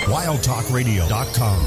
WildTalkRadio.com.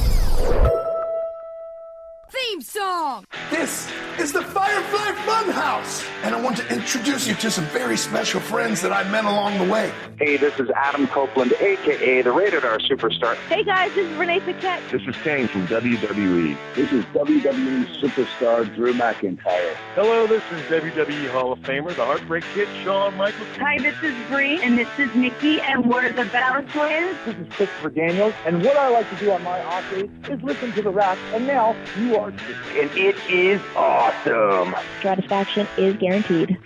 Theme song! This is the Firefly Funhouse, and I want to introduce you to some very special friends that I met along the way. Hey, this is Adam Copeland, a.k.a. the Rated R Superstar. Hey guys, this is Renee Paquette. This is Kane from WWE. This is WWE Superstar Drew McIntyre. Hello, this is WWE Hall of Famer, the Heartbreak Kid, Shawn Michaels. Hi, this is Bree, and this is Nikki, and we're the Balor Twins. This is Christopher Daniels, and what I like to do on my off days is listen to the rap, and now you are too. And it is awesome. Satisfaction is guaranteed.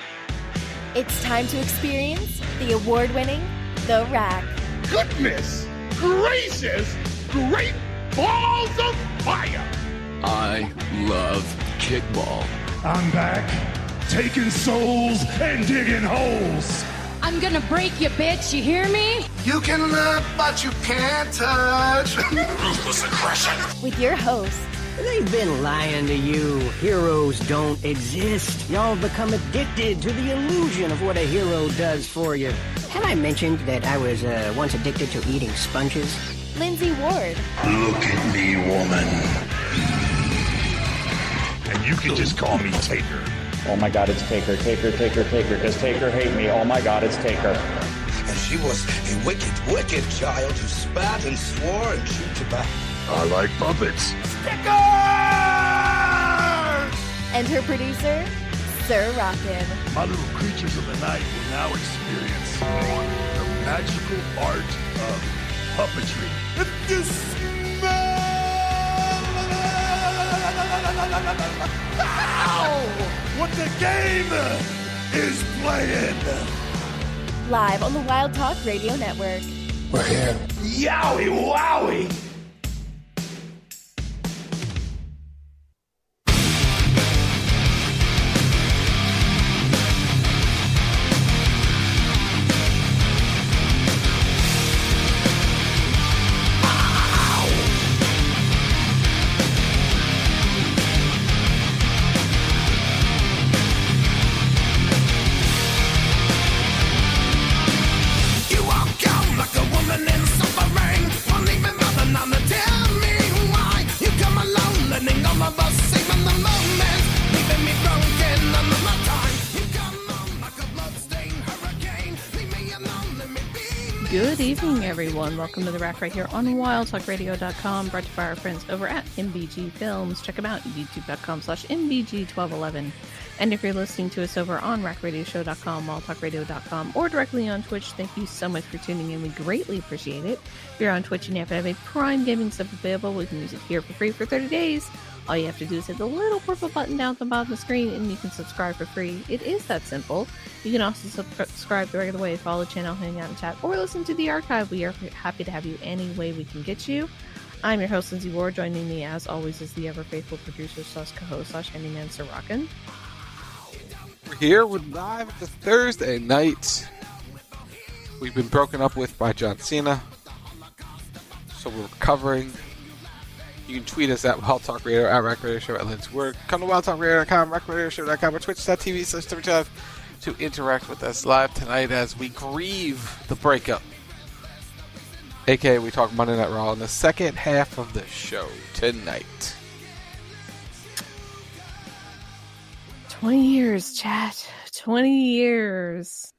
It's time to experience the award-winning The Rack. Goodness gracious, great balls of fire! I love kickball. I'm back, taking souls and digging holes. I'm gonna break you, bitch, you hear me? You can look, but you can't touch. Ruthless aggression. With your host, they've been lying to you. Heroes don't exist. Y'all become addicted to the illusion of what a hero does for you. Have I mentioned that I was once addicted to eating sponges? Lindsey Ward. Look at me, woman. And you can just call me Taker. Oh my God, it's Taker, Taker, Taker, Taker. Does Taker hate me? Oh my God, it's Taker. And she was a wicked, wicked child who spat and swore and chewed tobacco. I like puppets. Stickers! And her producer, Sir Rockin. My little creatures of the night will now experience the magical art of puppetry. If you smell what the game is playing. Live on the Wild Talk Radio Network. We're here. Yowie wowie! Good evening, everyone. Welcome to The Rack right here on WildTalkRadio.com, brought to you by our friends over at MBG Films. Check them out at youtube.com/MBG1211. And if you're listening to us over on RackRadioshow.com, WildTalkRadio.com, or directly on Twitch, thank you so much for tuning in. We greatly appreciate it. If you're on Twitch and you have a Prime Gaming sub available, we can use it here for free for 30 days. All you have to do is hit the little purple button down at the bottom of the screen and you can subscribe for free. It is that simple. You can also subscribe the regular way, follow the channel, hang out and chat, or listen to the archive. We are happy to have you any way we can get you. I'm your host, Lindsey Ward. Joining me, as always, is the ever-faithful producer / co-host / handyman, Sir Rockin. We're here with live the Thursday night. We've been broken up with by John Cena, so we're recovering. You can tweet us at Wild Talk Radio, at Rack Radio Show, at Lindsey Ward. Come to WildTalkRadio.com, RackRadioShow.com, or Twitch.tv/WTF to interact with us live tonight as we grieve the breakup. AKA, we talk Monday Night Raw in the second half of the show tonight. 20 years, chat. 20 years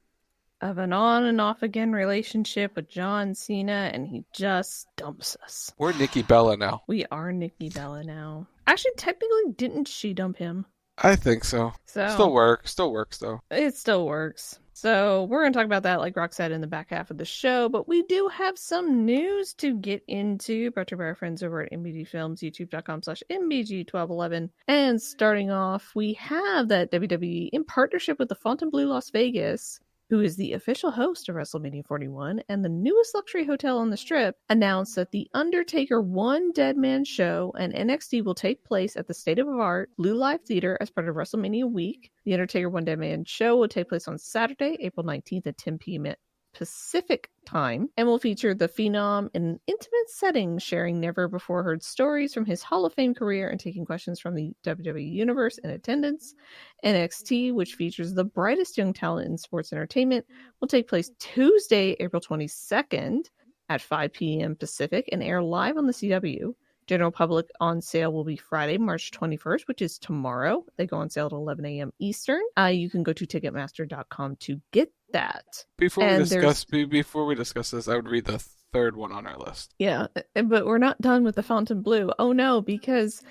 of an on and off again relationship with John Cena, and he just dumps us. We're Nikki Bella now. We are Nikki Bella now. Actually, technically, didn't she dump him? I think so. Still works though. It still works. So we're going to talk about that, like Rock said, in the back half of the show. But we do have some news to get into, brought to you by our friends over at MBG Films, youtube.com/MBG1211. And starting off, we have that WWE, in partnership with the Fontainebleau Las Vegas, who is the official host of WrestleMania 41 and the newest luxury hotel on the Strip, announced that the Undertaker One Dead Man show and NXT will take place at the State of Art Blue Live Theater as part of WrestleMania week. The Undertaker One Dead Man show will take place on Saturday, April 19th at 10 p.m. Pacific time, and will feature the Phenom in an intimate setting, sharing never-before-heard stories from his Hall of Fame career and taking questions from the WWE Universe in attendance. NXT, which features the brightest young talent in sports entertainment, will take place Tuesday, April 22nd at 5 p.m. Pacific and air live on the CW. General public on sale will be Friday, March 21st, which is tomorrow. They go on sale at 11 a.m. Eastern. You can go to Ticketmaster.com to get that. Before we discuss this, I would read the third one on our list. Yeah, but we're not done with the Fontainebleau. Oh no, because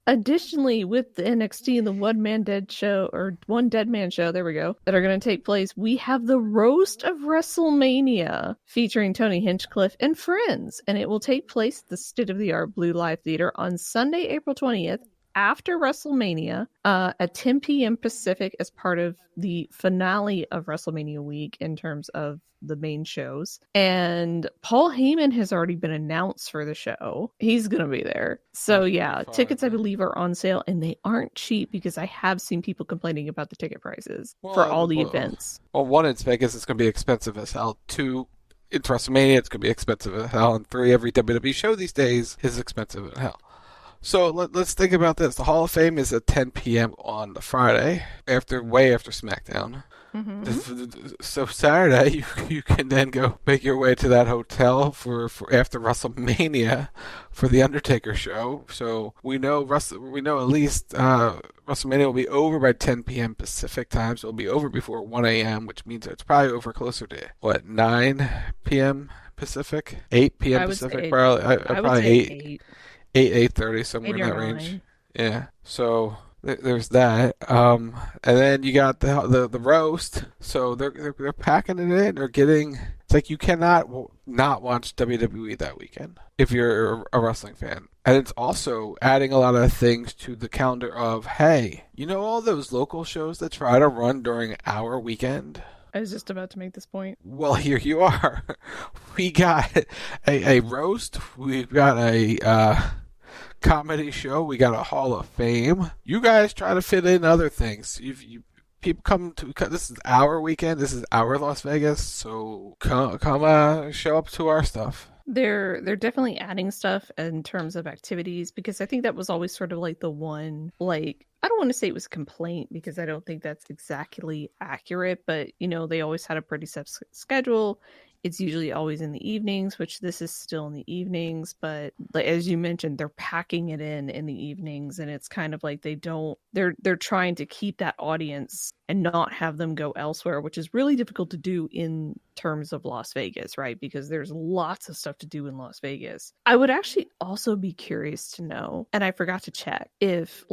additionally, with the NXT and the One Dead Man show, there we go, that are going to take place, we have the Roast of WrestleMania featuring Tony Hinchcliffe and friends, and it will take place at the state-of-the-art Blue Live Theater on Sunday, April 20th, after WrestleMania, at 10 p.m. Pacific, as part of the finale of WrestleMania week in terms of the main shows. And Paul Heyman has already been announced for the show. He's going to be there. So yeah, tickets I believe are on sale, and they aren't cheap because I have seen people complaining about the ticket prices for all the events. Well, 1, it's Vegas, it's going to be expensive as hell. 2, it's WrestleMania, it's going to be expensive as hell. And 3, every WWE show these days is expensive as hell. So let's think about this. The Hall of Fame is at 10 p.m. on the Friday, way after SmackDown. Mm-hmm. So Saturday, you can then go make your way to that hotel for after WrestleMania for the Undertaker show. So we know at least WrestleMania will be over by 10 p.m. Pacific time. So it'll be over before 1 a.m., which means it's probably over closer to 9 p.m. Pacific, 8 p.m. Pacific, probably 8:30, somewhere in that range. Yeah. So there's that. And then you got the roast. So they're packing it in. They're getting. It's like you cannot not watch WWE that weekend if you're a wrestling fan. And it's also adding a lot of things to the calendar of, hey, you know all those local shows that try to run during our weekend? I was just about to make this point. Well, here you are. We got a roast. We've got a comedy show. We got a Hall of Fame. You guys try to fit in other things. People come to, this is our weekend. This is our Las Vegas. So come show up to our stuff. They're definitely adding stuff in terms of activities, because I think that was always sort of like the one, like, I don't want to say it was a complaint because I don't think that's exactly accurate, but they always had a pretty set schedule. It's usually always in the evenings, which this is still in the evenings, but as you mentioned, they're packing it in the evenings, and it's kind of like they're trying to keep that audience and not have them go elsewhere, which is really difficult to do in terms of Las Vegas, right? Because there's lots of stuff to do in Las Vegas. I would actually also be curious to know, and I forgot to check, if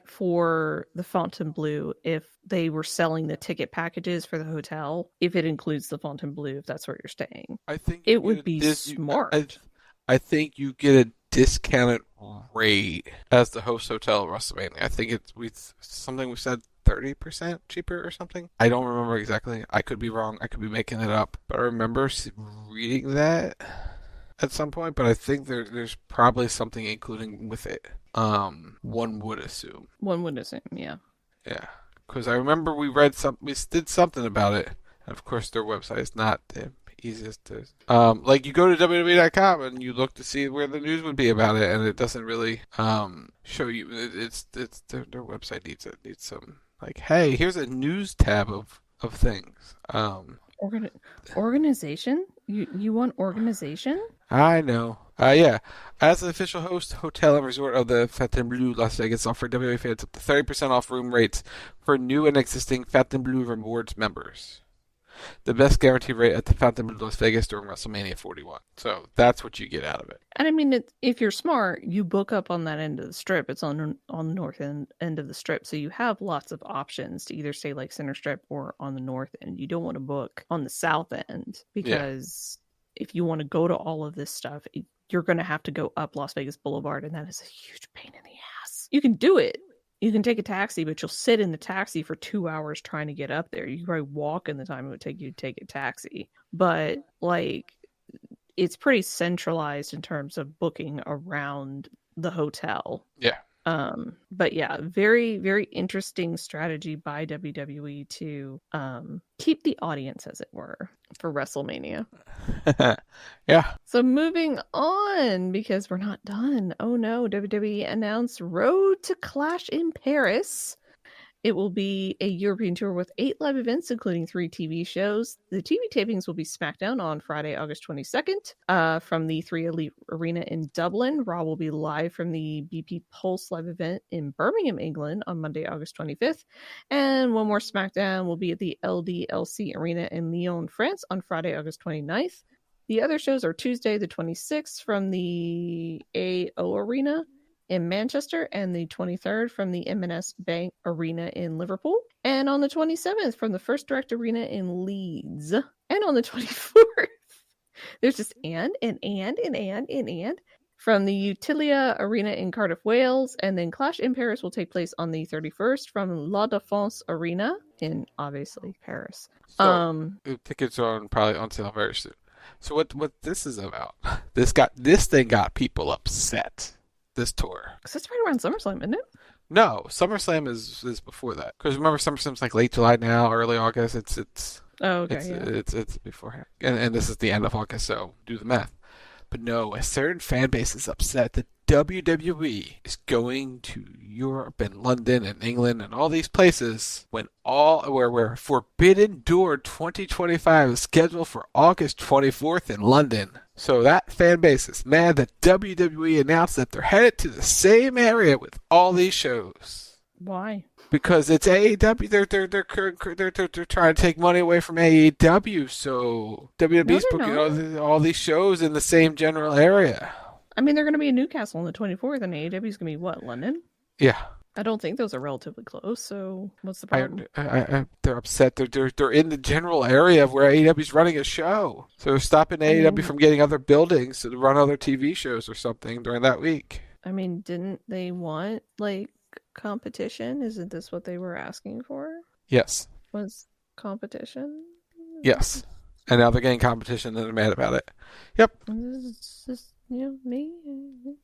for the Fontainebleau, if they were selling the ticket packages for the hotel, if it includes the Fontainebleau, if that's where you're staying. I think it would be smart. I think you get a discounted rate as the host hotel at WrestleMania. I think we said 30% cheaper or something. I don't remember exactly. I could be wrong. I could be making it up. But I remember reading that at some point. But I think there's probably something including with it. One would assume. Yeah. Yeah. Because I remember we did something about it. And of course, their website is not the easiest to. Like you go to WWE.com and you look to see where the news would be about it, and it doesn't really show you. It's their website needs some, like, hey, here's a news tab of things. Organization? You want organization? I know. Yeah. As the official host, hotel, and resort of the Fontainebleau Las Vegas, offer WWE fans up to 30% off room rates for new and existing Fontainebleau Rewards members. The best guaranteed rate at the Fontainebleau Las Vegas during WrestleMania 41. So that's what you get out of it. And I mean, if you're smart, you book up on that end of the strip. It's on the north end of the strip. So you have lots of options to either stay like center strip or on the north end. You don't want to book on the south end because if you want to go to all of this stuff, you're going to have to go up Las Vegas Boulevard. And that is a huge pain in the ass. You can do it. You can take a taxi, but you'll sit in the taxi for 2 hours trying to get up there. You can probably walk in the time it would take you to take a taxi. But, it's pretty centralized in terms of booking around the hotel. Yeah. But yeah, very, very interesting strategy by WWE to keep the audience, as it were, for WrestleMania. Yeah. So moving on, because we're not done. Oh no, WWE announced Road to Clash in Paris. It will be a European tour with 8 live events, including 3 TV shows. The TV tapings will be SmackDown on Friday, August 22nd, from the 3 Elite Arena in Dublin. Raw will be live from the BP Pulse live event in Birmingham, England on Monday, August 25th. And one more SmackDown will be at the LDLC Arena in Lyon, France on Friday, August 29th. The other shows are Tuesday, the 26th from the AO Arena in Manchester, and the 23rd from the M&S Bank Arena in Liverpool, and on the 27th from the First Direct Arena in Leeds, and on the 24th there's just and from the Utilia Arena in Cardiff, Wales, and then Clash in Paris will take place on the 31st from La Défense Arena in, obviously, Paris. So, tickets are probably on sale very soon. So what this is about? This thing got people upset. This tour. Because it's right around SummerSlam, isn't it? No, SummerSlam is before that. Because remember, SummerSlam's like late July now, early August. It's beforehand, and this is the end of August. So do the math. But no, a certain fan base is upset that WWE is going to Europe and London and England and all these places where Forbidden Door 2025 is scheduled for August 24th in London. So that fan base is mad that WWE announced that they're headed to the same area with all these shows. Why? Because it's AEW. They're trying to take money away from AEW. So WWE's booking all these shows in the same general area. I mean, they're going to be in Newcastle on the 24th, and AEW's going to be what, London? Yeah. I don't think those are relatively close. So what's the problem? They're upset. They're in the general area of where AEW's running a show. So they're stopping AEW from getting other buildings to run other TV shows or something during that week. I mean, didn't they want competition? Isn't this what they were asking for? Yes. Was competition? Yes. And now they're getting competition and they're mad about it. Yep. This is this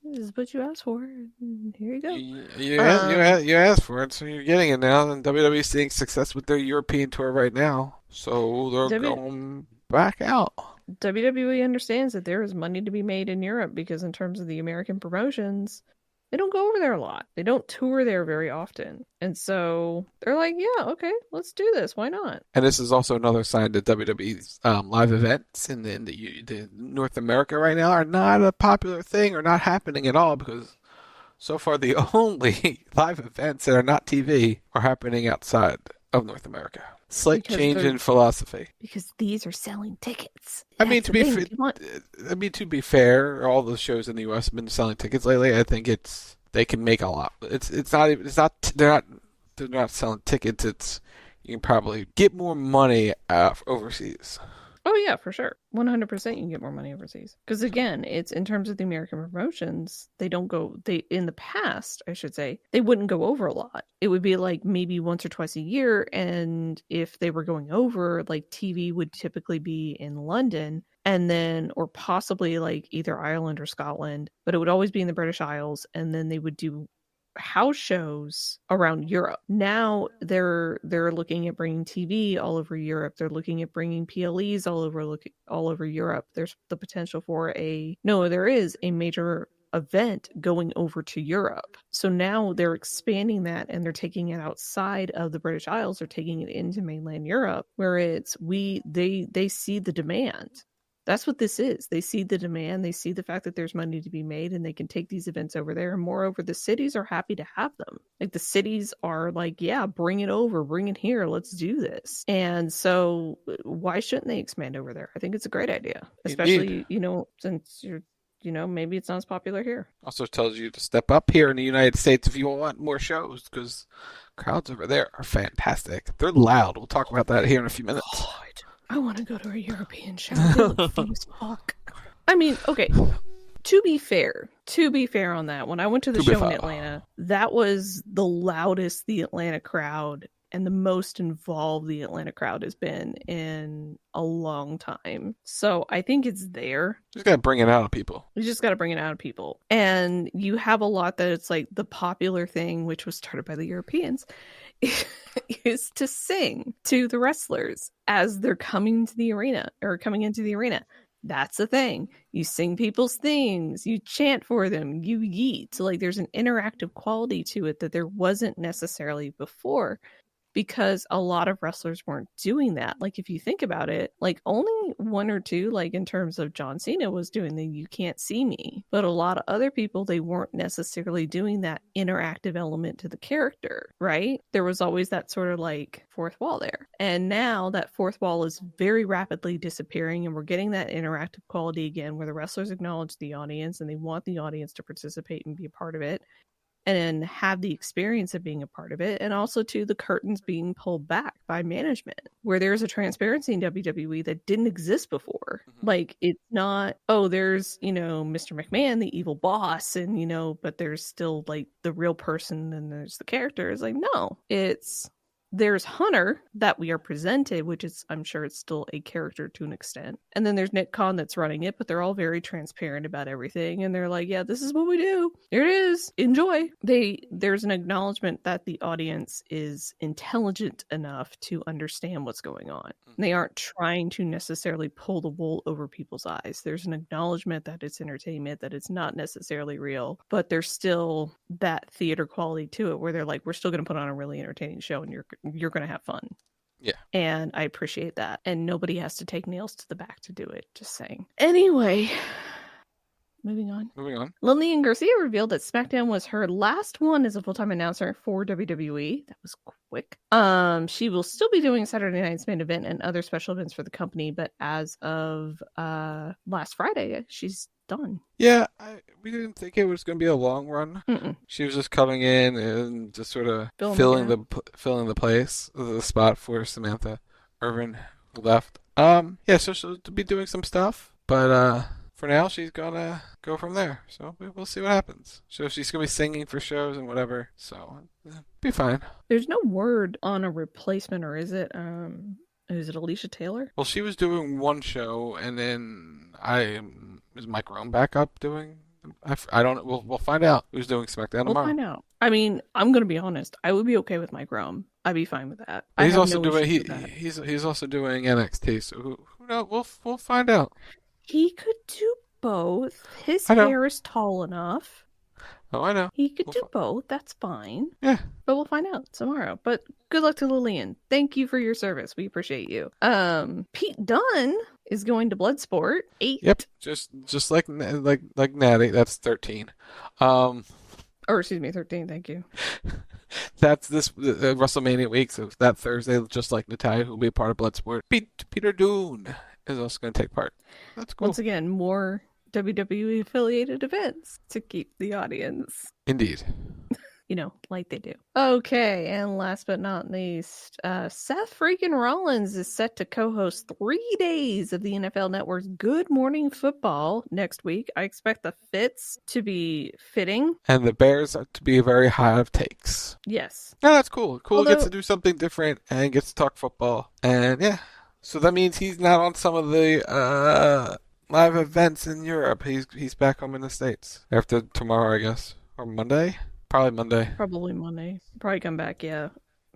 is what you asked for. And here you go. You asked for it, so you're getting it now. And WWE's seeing success with their European tour right now. So they're going back out. WWE understands that there is money to be made in Europe because in terms of the American promotions, they don't go over there a lot. They don't tour there very often. And so they're like, yeah, okay, let's do this. Why not? And this is also another sign that WWE's live events in the North America right now are not a popular thing or not happening at all, because so far the only live events that are not TV are happening outside of North America. Slight change in philosophy. Because these are selling tickets. I mean, to be fair, all the shows in the U.S. have been selling tickets lately. I think they can make a lot. They're not selling tickets. You can probably get more money overseas. Oh yeah, for sure. 100% you can get more money overseas. Because again, it's in terms of the American promotions, in the past, I should say, they wouldn't go over a lot. It would be like maybe once or twice a year. And if they were going over, TV would typically be in London and then, or possibly either Ireland or Scotland, but it would always be in the British Isles. And then they would do house shows around Europe. Now they're looking at bringing TV all over Europe. They're looking at bringing PLEs all over Europe. There's the potential for there is a major event going over to Europe. So now they're expanding that and they're taking it outside of the British Isles. They're taking it into mainland Europe, where they see the demand. That's what this is. They see the demand. They see the fact that there's money to be made and they can take these events over there. And moreover, the cities are happy to have them. The cities are like, yeah, bring it over, bring it here. Let's do this. And so why shouldn't they expand over there? I think it's a great idea, especially, since you're, maybe it's not as popular here. Also tells you to step up here in the United States if you want more shows, because crowds over there are fantastic. They're loud. We'll talk about that here in a few minutes. God. I want to go to a European show. They look fun as fuck. I mean, okay. To be fair on that, when I went to the show in Atlanta, that was the loudest the Atlanta crowd and the most involved the Atlanta crowd has been in a long time. So I think it's there. You just got to bring it out of people. And you have a lot that it's the popular thing, which was started by the Europeans, is to sing to the wrestlers as they're coming into the arena. That's the thing. You sing people's themes, you chant for them, you yeet. So like there's an interactive quality to it that there wasn't necessarily before, because a lot of wrestlers weren't doing that. Like if you think about it, like only one or two, like in terms of John Cena, was doing the "you can't see me," but a lot of other people, they weren't necessarily doing that interactive element to the character, right? There was always that sort of like fourth wall there, and now that fourth wall is very rapidly disappearing, and we're getting that interactive quality again where the wrestlers acknowledge the audience and they want the audience to participate and be a part of it and have the experience of being a part of it, and also to the curtains being pulled back by management, where there's a transparency in WWE that didn't exist before. Like it's not, oh, there's, Mr. McMahon, the evil boss, and but there's still like the real person and there's the character. It's like, no, there's Hunter that we are presented, which is, I'm sure it's still a character to an extent. And then there's Nick Khan that's running it, but they're all very transparent about everything. And they're like, yeah, this is what we do. Here it is. Enjoy. There's an acknowledgement that the audience is intelligent enough to understand what's going on. They aren't trying to necessarily pull the wool over people's eyes. There's an acknowledgement that it's entertainment, that it's not necessarily real, but there's still that theater quality to it where they're like, we're still going to put on a really entertaining show and you're going to have fun. Yeah. And I appreciate that. And nobody has to take nails to the back to do it. Just saying. Anyway, moving on. Lillian Garcia revealed that SmackDown was her last one as a full-time announcer for WWE. That was quick. She will still be doing Saturday Night's Main Event and other special events for the company, but as of last Friday, she's done. Yeah, we didn't think it was going to be a long run. She was just coming in and just sort of filling the place, the spot for Samantha Irvin, who left. Yeah, so she'll be doing some stuff, but for now she's gonna go from there. So we'll see what happens. So she's gonna be singing for shows and whatever. So be fine. There's no word on a replacement, or is it? Is it Alicia Taylor? Well, she was doing one show, and then is Mike Rome back up doing? I don't. We'll find out who's doing SmackDown tomorrow. We'll find out. I mean, I'm gonna be honest. I would be okay with Mike Rome. I'd be fine with that. He's also doing. He's also doing NXT. So who knows? We'll find out. He could do both. His hair is tall enough. Oh, I know. He could do both. That's fine. Yeah. But we'll find out tomorrow. But good luck to Lillian. Thank you for your service. We appreciate you. Pete Dunne is going to Bloodsport 8. Yep. Just like Natty. That's 13. Or excuse me, 13. Thank you. That's this WrestleMania week. So that Thursday, just like Natalya, who will be a part of Bloodsport. Peter Dunne is also going to take part. That's cool. Once again, more WWE affiliated events to keep the audience. Indeed. Like they do. Okay, and last but not least, Seth freaking Rollins is set to co-host 3 days of the NFL Network's Good Morning Football next week. I expect the fits to be fitting. And the Bears to be very high of takes. Yes. Yeah, that's cool. Gets to do something different and gets to talk football. And yeah. So that means he's not on some of the live events in Europe. He's back home in the States after tomorrow, I guess, or Monday. Probably Monday. Probably come back. Yeah,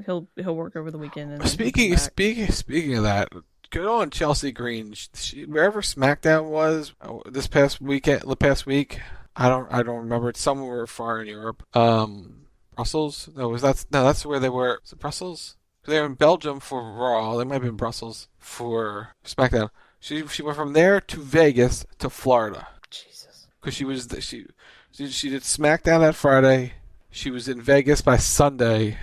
he'll work over the weekend. And speaking of that, good on Chelsea Green. Wherever SmackDown was the past week, I don't remember. It's somewhere far in Europe. Brussels? No, that's where they were. Was it Brussels? They were in Belgium for Raw. They might have been Brussels for SmackDown. She went from there to Vegas to Florida. Jesus. Because she did SmackDown that Friday. She was in Vegas by Sunday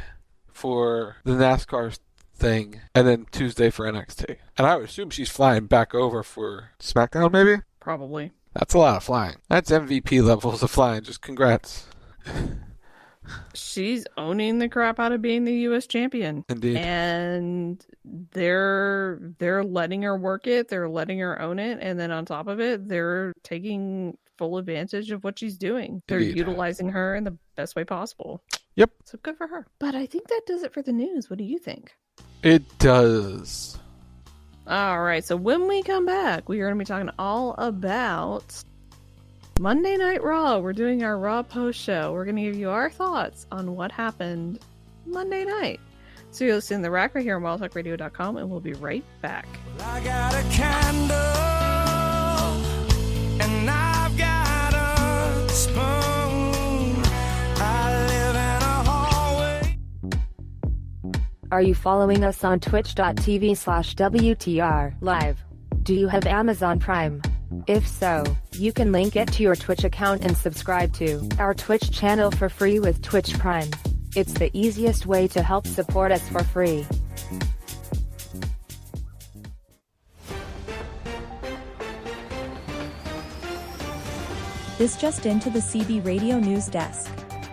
for the NASCAR thing, and then Tuesday for NXT. And I would assume she's flying back over for SmackDown, maybe? Probably. That's a lot of flying. That's MVP levels of flying. Just congrats. She's owning the crap out of being the U.S. champion. Indeed. And they're letting her work it. They're letting her own it. And then on top of it, they're taking full advantage of what she's doing. They're utilizing her in the best way possible. Yep. So good for her. But I think that does it for the news. What do you think? It does. All right. So when we come back, we are going to be talking all about Monday Night Raw. We're doing our Raw post show. We're going to give you our thoughts on what happened Monday night. So you'll listen to The Rack right here on WildTalkRadio.com, and we'll be right back. Well, I got a candle Are you following us on twitch.tv/WTR live? Do you have Amazon Prime? If so, you can link it to your Twitch account and subscribe to our Twitch channel for free with Twitch Prime. It's the easiest way to help support us for free. This just into the CB Radio News Desk.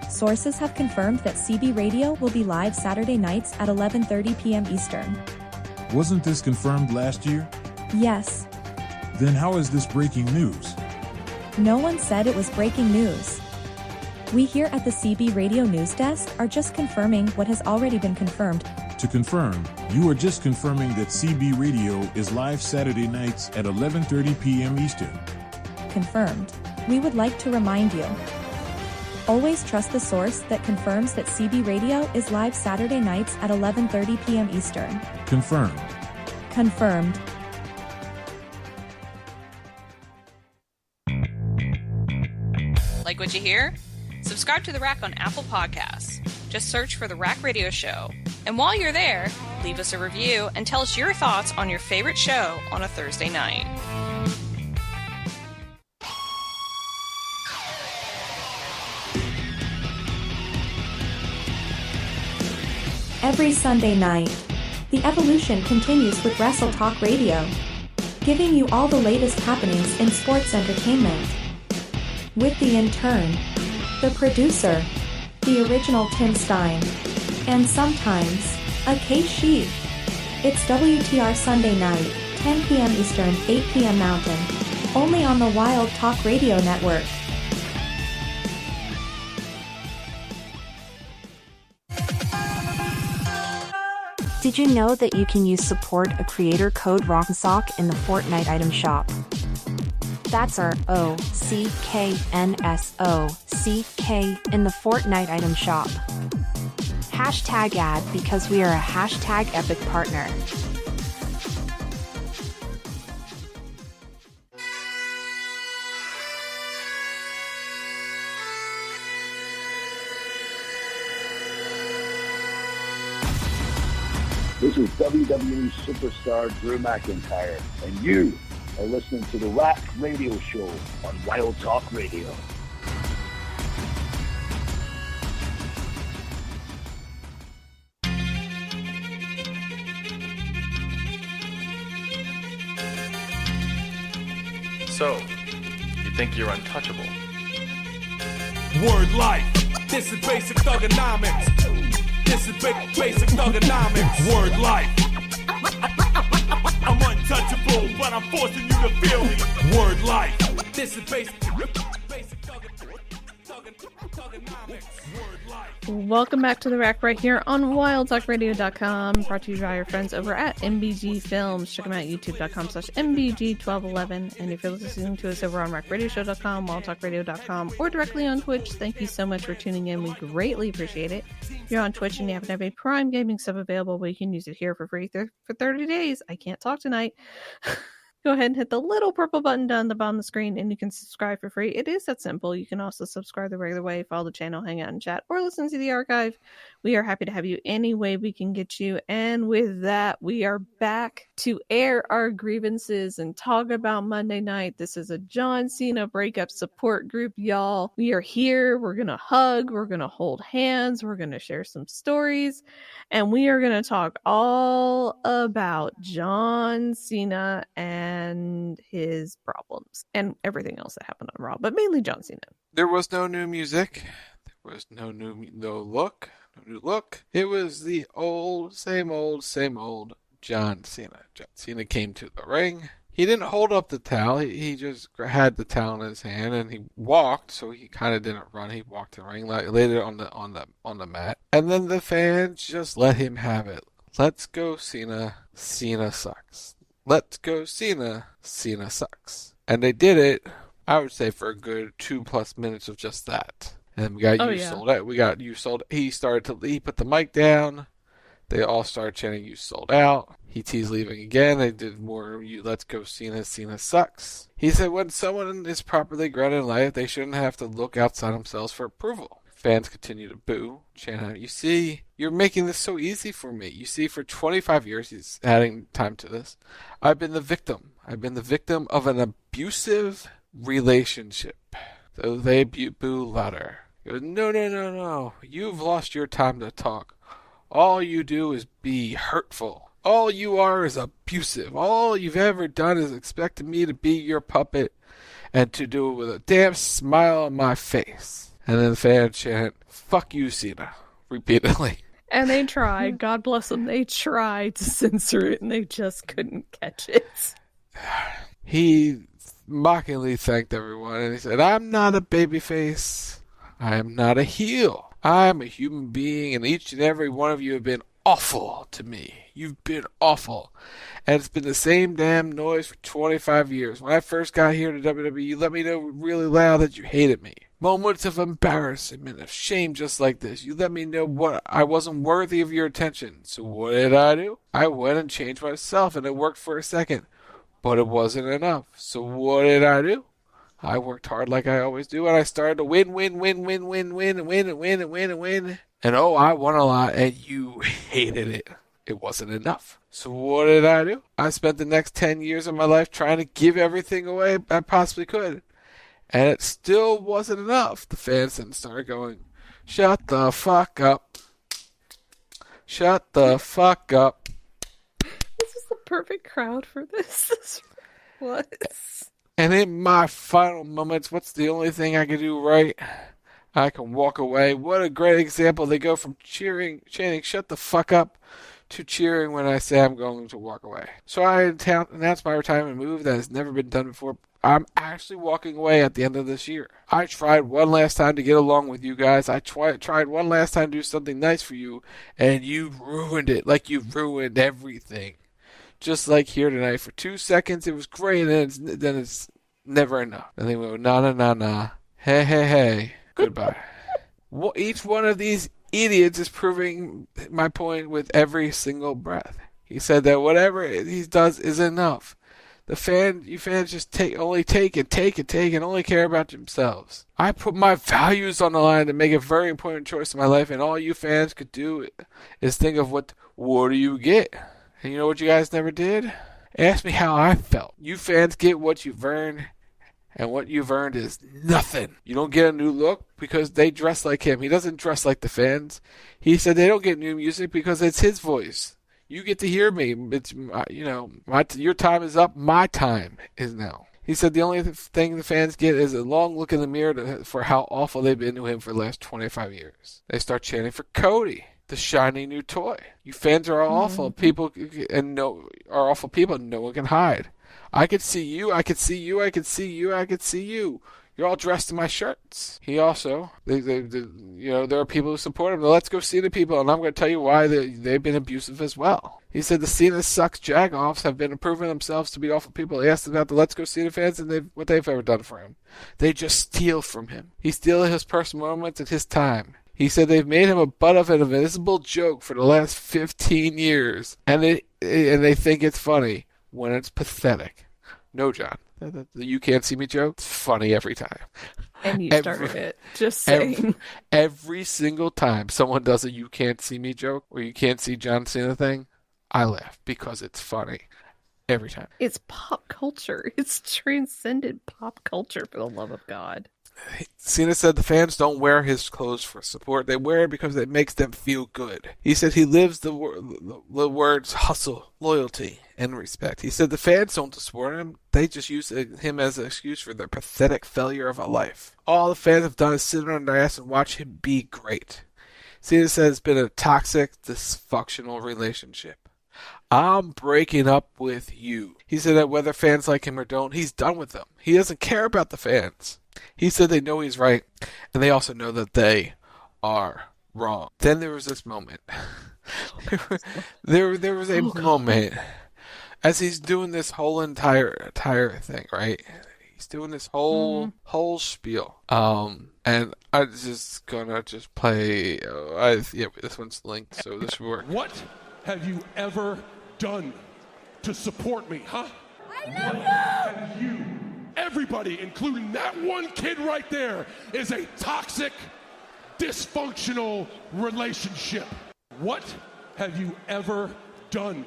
Sources have confirmed that CB Radio will be live Saturday nights at 11:30 p.m. Eastern. Wasn't this confirmed last year? Yes. Then how is this breaking news? No one said it was breaking news. We here at the CB Radio News Desk are just confirming what has already been confirmed. To confirm, you are just confirming that CB Radio is live Saturday nights at 11:30 p.m. Eastern. Confirmed. We would like to remind you. Always trust the source that confirms that CB Radio is live Saturday nights at 11:30 p.m. Eastern. Confirmed. Confirmed. Like what you hear? Subscribe to The Rack on Apple Podcasts. Just search for The Rack Radio Show. And while you're there, leave us a review and tell us your thoughts on your favorite show on a Thursday night. Every Sunday night, the evolution continues with Wrestle Talk Radio, giving you all the latest happenings in sports entertainment. With the intern, the producer, the original Tim Stein, and sometimes, a K-Sheep. It's WTR Sunday night, 10 p.m. Eastern, 8 p.m. Mountain, only on the Wild Talk Radio Network. Did you know that you can use support a creator code ROCKNSOCK in the Fortnite item shop? That's our OCKNSOCK in the Fortnite item shop. Hashtag ad because we are a hashtag epic partner. This is WWE superstar Drew McIntyre, and you are listening to the Rack Radio Show on Wild Talk Radio. So, you think you're untouchable? Word life. This is basic thugonomics. This is basic thugonomics. Word life. I'm untouchable, but I'm forcing you to feel me. Word life. This is basic thugonomics. Welcome back to The Rack right here on WildTalkRadio.com, brought to you by our friends over at MBG Films. Check them out at youtube.com/MBG1211. And if you're listening to us over on RackRadioshow.com, WildTalkRadio.com, or directly on Twitch, thank you so much for tuning in. We greatly appreciate it. If you're on Twitch and you happen to have a Prime Gaming sub available, well, you can use it here for free for 30 days. I can't talk tonight. Go ahead and hit the little purple button down the bottom of the screen and you can subscribe for free. It is that simple. You can also subscribe the regular way, follow the channel, hang out and chat, or listen to the archive. We are happy to have you any way we can get you. And with that, we are back to air our grievances and talk about Monday night. This is a John Cena breakup support group, y'all. We are here. We're going to hug. We're going to hold hands. We're going to share some stories. And we are going to talk all about John Cena and his problems and everything else that happened on Raw, but mainly John Cena. There was no new music. There was no new look. It was the same old John Cena. John Cena came to the ring. He didn't hold up the towel. He just had the towel in his hand and he walked. So he kind of didn't run. He walked the ring, laid it on the mat, and then the fans just let him have it. Let's go Cena. Cena sucks. Let's go Cena. Cena sucks. And they did it, I would say, for a good 2+ minutes of just that. And we got sold out. We got you sold. He put the mic down. They all started chanting, "You sold out." He teased leaving again. They did more, "Let's go Cena. Cena sucks." He said when someone is properly grounded in life, they shouldn't have to look outside themselves for approval. Fans continue to boo, chant out, "You see, you're making this so easy for me. You see, for 25 years," he's adding time to this, "I've been the victim. I've been the victim of an abusive relationship." So they boo louder. He goes, No. You've lost your time to talk. All you do is be hurtful. All you are is abusive. All you've ever done is expect me to be your puppet and to do it with a damn smile on my face. And then the fans chant, "Fuck you, Cena," repeatedly. And they tried, God bless them, they tried to censor it and they just couldn't catch it. He mockingly thanked everyone and he said, "I'm not a babyface. I am not a heel. I'm a human being, and each and every one of you have been awful to me. You've been awful. And it's been the same damn noise for 25 years. When I first got here to WWE, you let me know really loud that you hated me. Moments of embarrassment, of shame just like this. You let me know what I wasn't worthy of your attention. So what did I do? I went and changed myself, and it worked for a second. But it wasn't enough. So what did I do? I worked hard like I always do, and I started to win. And oh, I won a lot, and you hated it. It wasn't enough. So what did I do? I spent the next 10 years of my life trying to give everything away I possibly could. And it still wasn't enough. The fans then started going, "Shut the fuck up. Shut the fuck up." This is the perfect crowd for this. What? And in my final moments, what's the only thing I can do right? I can walk away. What a great example. They go from chanting, "Shut the fuck up," to cheering when I say I'm going to walk away. So I announced my retirement move that has never been done before. I'm actually walking away at the end of this year. I tried one last time to get along with you guys. I tried one last time to do something nice for you, and you ruined it like you ruined everything. Just like here tonight, for 2 seconds it was great, and then it's never enough. And they go, nah. Hey, goodbye. Each one of these idiots is proving my point with every single breath. He said that whatever he does is enough. You fans just only take and only care about themselves. I put my values on the line to make a very important choice in my life, and all you fans could do is think of what do you get? And you know what you guys never did? Ask me how I felt. You fans get what you've earned, and what you've earned is nothing. You don't get a new look because they dress like him. He doesn't dress like the fans. He said they don't get new music because it's his voice. You get to hear me. It's your time is up. My time is now. He said the only thing the fans get is a long look in the mirror for how awful they've been to him for the last 25 years. They start chanting for Cody, the shiny new toy. You fans are awful people, are awful people. No one can hide. I could see you. I could see you. I could see you. I could see you. You're all dressed in my shirts. He also, there are people who support him. Let's go see the people, and I'm going to tell you why they've been abusive as well. He said the Cena sucks jagoffs have been proving themselves to be awful people. He asked about the Let's Go See the fans and what they've ever done for him. They just steal from him. He steals his personal moments and his time. He said they've made him a butt of an invisible joke for the last 15 years, and they think it's funny when it's pathetic. No, John. The "you can't see me" joke, it's funny every time. And you started it. Just saying. Every single time someone does a "you can't see me" joke or "you can't see John Cena" thing, I laugh because it's funny. Every time. It's pop culture. It's transcended pop culture, for the love of God. Cena said the fans don't wear his clothes for support. They wear it because it makes them feel good. He said he lives the words hustle, loyalty, and respect. He said the fans don't support him. They just use him as an excuse for their pathetic failure of a life. All the fans have done is sit on their ass and watch him be great. Cena said it's been a toxic, dysfunctional relationship. I'm breaking up with you. He said that whether fans like him or don't, he's done with them. He doesn't care about the fans. He said they know he's right, and they also know that they are wrong. Then there was this moment. there was a moment as he's doing this whole entire thing, right? He's doing this whole spiel. And I'm just gonna play. This one's linked, so this will work. What have you ever done to support me, huh? I love you. Everybody, including that one kid right there, is a toxic dysfunctional relationship. What have you ever done?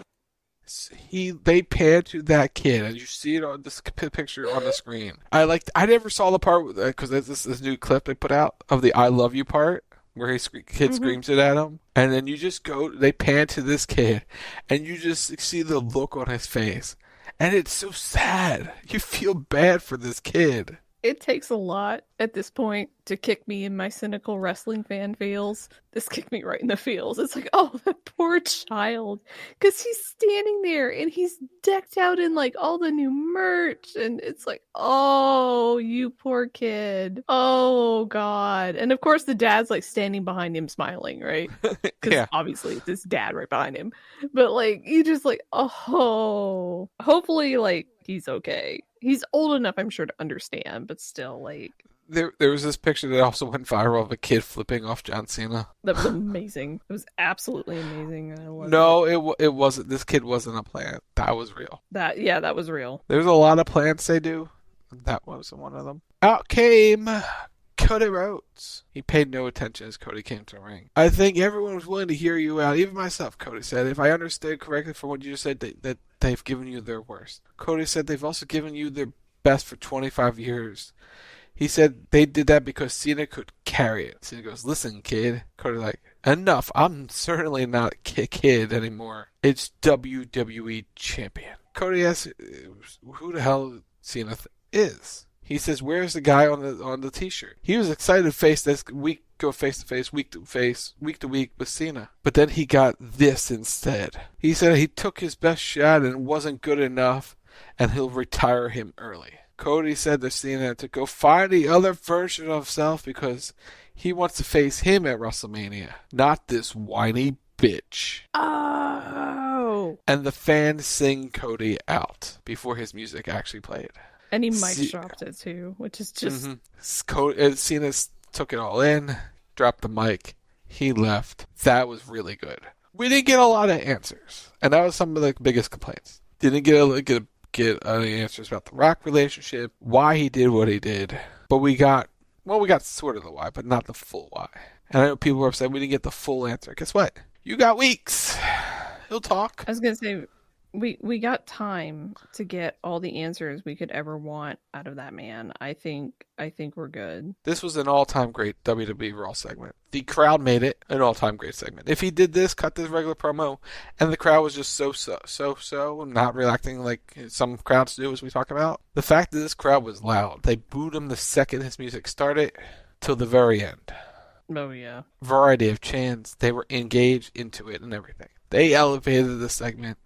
They pan to that kid, and you see it on this picture on the screen. I never saw the part because there's this new clip they put out of the "I love you" part where kid screams it at him, and then they pan to this kid, and you just see the look on his face, and it's so sad. You feel bad for this kid. It takes a lot at this point to kick me in my cynical wrestling fan feels. This kicked me right in the feels. It's like, oh, that poor child. Because he's standing there and he's decked out in like all the new merch. And it's like, oh, you poor kid. Oh, God. And of course, the dad's like standing behind him smiling, right? Because obviously it's his dad right behind him. But like, you just like, oh, hopefully like he's okay. He's old enough, I'm sure, to understand, but still, like... There was this picture that also went viral of a kid flipping off John Cena. That was amazing. It was absolutely amazing. I loved it wasn't. This kid wasn't a plant. That was real. That was real. There's a lot of plants they do. That wasn't one of them. Out came Cody Rhodes. He paid no attention as Cody came to the ring. I think everyone was willing to hear you out. Even myself, Cody said. If I understood correctly from what you just said, that they've given you their worst. Cody said they've also given you their best for 25 years. He said they did that because Cena could carry it. Cena goes, listen, kid. Cody like, enough. I'm certainly not a kid anymore. It's WWE champion. Cody asks who the hell Cena is. He says, where's the guy on the t-shirt? He was excited to face this week, go face to face, week to week with Cena. But then he got this instead. He said he took his best shot and it wasn't good enough, and he'll retire him early. Cody said to Cena to go find the other version of himself because he wants to face him at WrestleMania, not this whiny bitch. Oh. And the fans sing Cody out before his music actually played. And he mic dropped it too, which is just... Cena took it all in, dropped the mic, he left. That was really good. We didn't get a lot of answers, and that was some of the biggest complaints. Didn't get any answers about the Rock relationship, why he did what he did. But we got sort of the why, but not the full why. And I know people were upset we didn't get the full answer. Guess what? You got weeks. He'll talk. I was going to say... We got time to get all the answers we could ever want out of that man. I think we're good. This was an all-time great WWE Raw segment. The crowd made it an all-time great segment. If he did this, cut this regular promo, and the crowd was just so, not reacting like some crowds do, as we talk about. The fact that this crowd was loud, they booed him the second his music started till the very end. Oh yeah. Variety of chants. They were engaged into it and everything. They elevated the segment.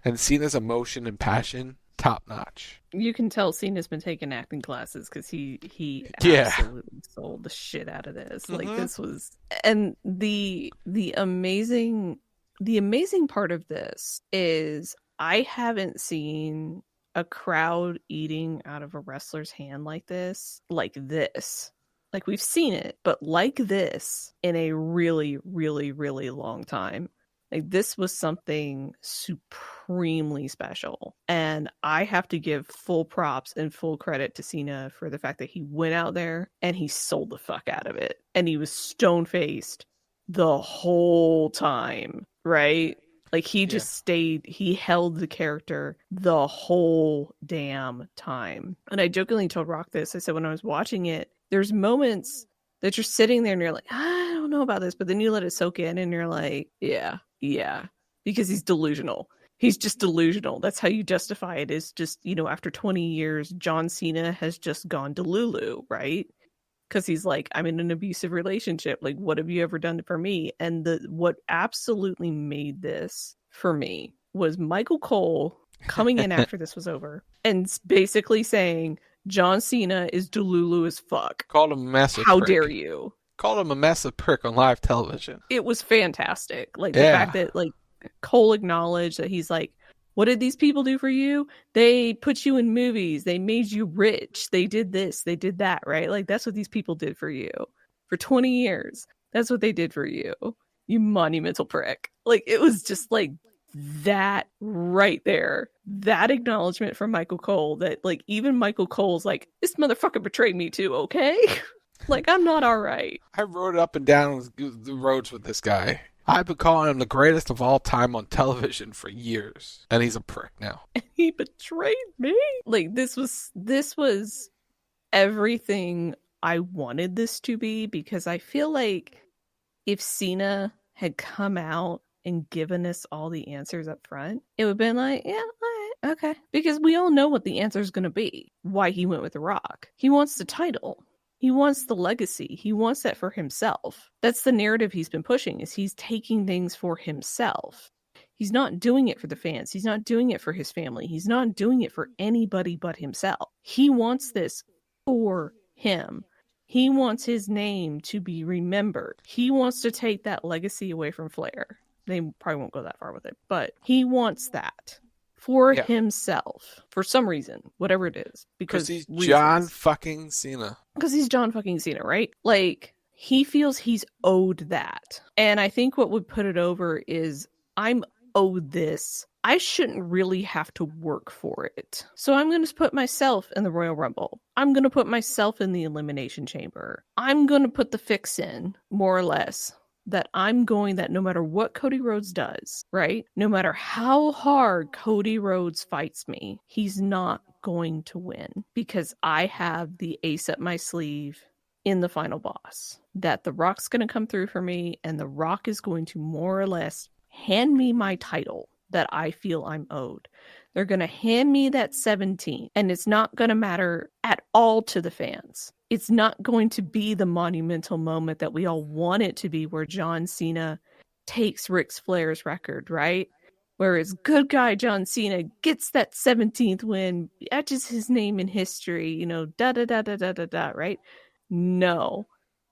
And Cena's emotion and passion, top notch. You can tell Cena's been taking acting classes because he absolutely sold the shit out of this. Mm-hmm. Like this was, and the amazing part of this is I haven't seen a crowd eating out of a wrestler's hand like this. Like we've seen it, but like this in a really, really, really long time. Like this was something supremely special. And I have to give full props and full credit to Cena for the fact that he went out there and he sold the fuck out of it. And he was stone-faced the whole time, right? Like he just stayed, he held the character the whole damn time. And I jokingly told Rock this. I said when I was watching it, there's moments that you're sitting there and you're like, I don't know about this. But then you let it soak in and you're like, yeah, because he's delusional. He's just delusional. That's how you justify it is just, after 20 years, John Cena has just gone Delulu, right? Because he's like, I'm in an abusive relationship. Like, what have you ever done for me? And what absolutely made this for me was Michael Cole coming in after this was over and basically saying, John Cena is Delulu as fuck. Called him a massive How prick. dare you? Called him a massive prick on live television. It was fantastic. Like the fact that like Cole acknowledged that he's like, what did these people do for you? They put you in movies. They made you rich. They did this. They did that, right? Like that's what these people did for you for 20 years. That's what they did for you. You monumental prick. Like it was just like that right there. That acknowledgement from Michael Cole that like even Michael Cole's like, this motherfucker betrayed me too, okay? Like, I'm not all right. I rode up and down the roads with this guy. I've been calling him the greatest of all time on television for years, and he's a prick now. He betrayed me. Like, this was everything I wanted this to be, because I feel like if Cena had come out and given us all the answers up front, it would have been like, yeah, all right, okay. Because we all know what the answer is going to be. Why he went with The Rock. He wants the title. He wants the legacy. He wants that for himself. That's the narrative he's been pushing, is he's taking things for himself. He's not doing it for the fans. He's not doing it for his family. He's not doing it for anybody but himself. He wants this for him. He wants his name to be remembered. He wants to take that legacy away from Flair. They probably won't go that far with it, but he wants that for himself, for some reason, whatever it is. Because he's John fucking Cena. Because he's John fucking Cena, right? Like, he feels he's owed that. And I think what would put it over is, I'm owed this. I shouldn't really have to work for it. So I'm going to put myself in the Royal Rumble. I'm going to put myself in the Elimination Chamber. I'm going to put the fix in, more or less, that no matter what Cody Rhodes does, right? No matter how hard Cody Rhodes fights me, he's not going to win, because I have the ace up my sleeve in the final boss. That The Rock's going to come through for me, and The Rock is going to more or less hand me my title that I feel I'm owed. They're going to hand me that 17, and it's not going to matter at all to the fans. It's not going to be the monumental moment that we all want it to be, where John Cena takes Ric Flair's record, right? Whereas good guy John Cena gets that 17th win, etches his name in history, da-da-da-da-da-da-da, right? No.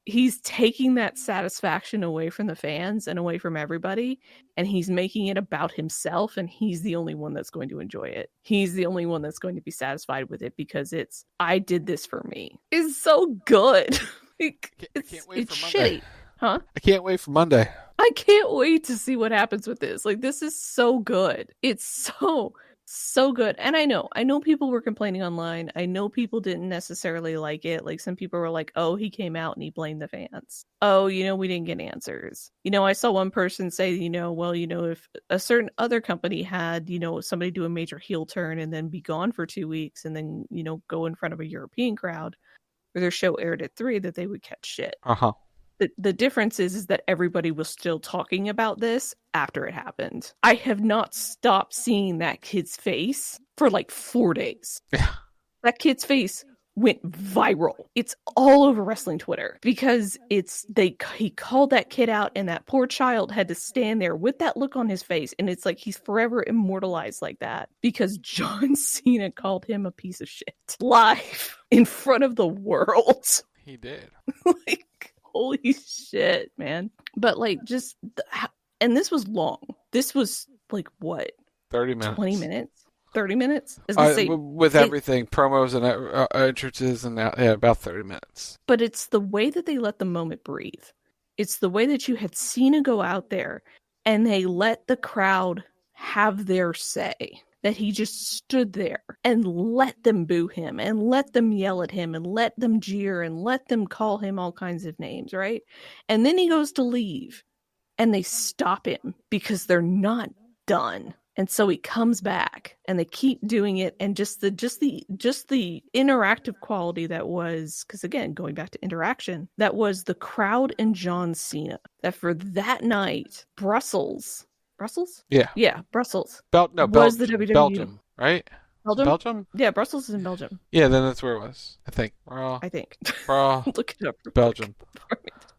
He's taking that satisfaction away from the fans and away from everybody, and he's making it about himself, and he's the only one that's going to enjoy it. He's the only one that's going to be satisfied with it, because it's, I did this for me. It's so good. It's shitty. Huh? I can't wait for Monday. I can't wait to see what happens with this. Like, this is so good. It's so good. And I know people were complaining online. I know people didn't necessarily like it. Like, some people were like, oh, he came out and he blamed the fans. Oh, we didn't get answers. I saw one person say, if a certain other company had, somebody do a major heel turn and then be gone for 2 weeks and then, go in front of a European crowd where their show aired at 3, that they would catch shit. Uh-huh. The difference is that everybody was still talking about this after it happened. I have not stopped seeing that kid's face for like 4 days. Yeah. That kid's face went viral. It's all over wrestling Twitter, because he called that kid out, and that poor child had to stand there with that look on his face, and it's like he's forever immortalized like that because John Cena called him a piece of shit live in front of the world. He did. Holy shit, man. But and this was long. This was like, what? 30 minutes. 20 minutes? 30 minutes? With everything, promos and entrances, and about 30 minutes. But it's the way that they let the moment breathe. It's the way that you had Cena go out there and they let the crowd have their say. That he just stood there and let them boo him and let them yell at him and let them jeer and let them call him all kinds of names, right? And then he goes to leave and they stop him because they're not done. And so he comes back and they keep doing it, and just the interactive quality that was, because again, going back to interaction, that was the crowd and John Cena. That for that night, Brussels? Yeah, Brussels. Was the WWE Belgium, right? Belgium? Yeah, Brussels is in Belgium. Yeah, then that's where it was. I think. Look it up. Belgium.